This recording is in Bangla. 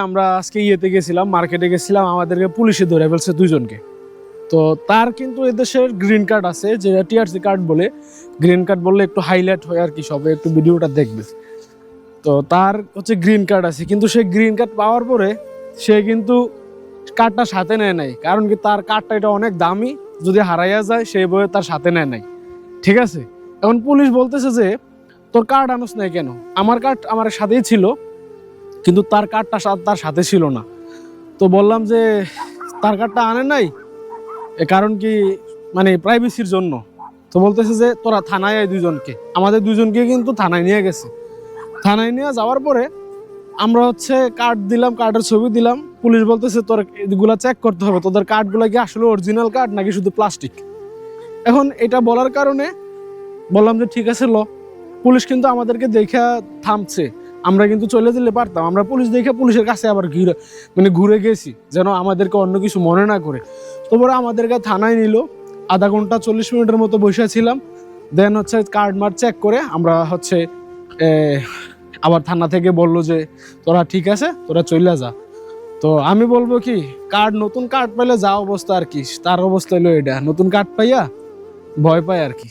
আমরা আজকে ইয়েতে গেছিলাম, মার্কেটে গেছিলাম, আমাদেরকে পুলিশে ধরে ফেলছে দুজনকে। তো তার কিন্তু এদেশের গ্রিন কার্ড আছে, যেটা টিআরসি কার্ড বলে। গ্রিন কার্ড বললে একটু হাইলাইট হয় আর কি, সবাই একটু ভিডিওটা দেখবে। তো তার হচ্ছে গ্রিন কার্ড আছে, কিন্তু সে গ্রিন কার্ড পাওয়ার পরে সে কিন্তু কার্ডটা সাথে নেয় নাই। কারণ কি, তার কার্ডটা এটা অনেক দামি, যদি হারাইয়া যায় সেই বইয়ে তার সাথে নেয় নাই। ঠিক আছে, এখন পুলিশ বলতেছে যে তোর কার্ড আনোস নাই কেন? আমার কার্ড আমার সাথেই ছিল, কিন্তু তার কার্ডটা তার সাথে ছিল না। তো বললাম যে তার কার্ডটা আনে নাই, এ কারণ কি, মানে প্রাইভেসির জন্য। তো বলতেছে যে তোরা থানায় আয় দুজনকে। আমাদের দুজনকে কিন্তু থানায় নিয়ে গেছে। থানায় নিয়ে যাওয়ার পরে আমরা হচ্ছে কার্ড দিলাম, কার্ডের ছবি দিলাম। পুলিশ বলতেছে তোর এগুলা চেক করতে হবে, তোদের কার্ডগুলো কি আসলে অরিজিনাল কার্ড নাকি শুধু প্লাস্টিক। এখন এটা বলার কারণে বললাম যে ঠিক আছে ল। পুলিশ কিন্তু আমাদেরকে দেখা থামছে। আমরা কিন্তু চলে যেতে পারতাম, আমরা পুলিশ দেখে পুলিশের কাছে আবার ঘুরে গেছি, যেন আমাদেরকে অন্য কিছু মনে না করে। তারপরে আমাদেরকে থানায় নিল, আধা ঘন্টা 40 মিনিটের মতো বসেছিলাম। দেন হচ্ছে কার্ড মার্ড চেক করে আমরা হচ্ছে আবার থানা থেকে বললো যে তোরা ঠিক আছে, তোরা চলে যা। তো আমি বলবো কি, নতুন কার্ড পাইলে যা অবস্থা আর কি, তার অবস্থা হলো এটা, নতুন কার্ড পাইয়া ভয় পায় আর কি।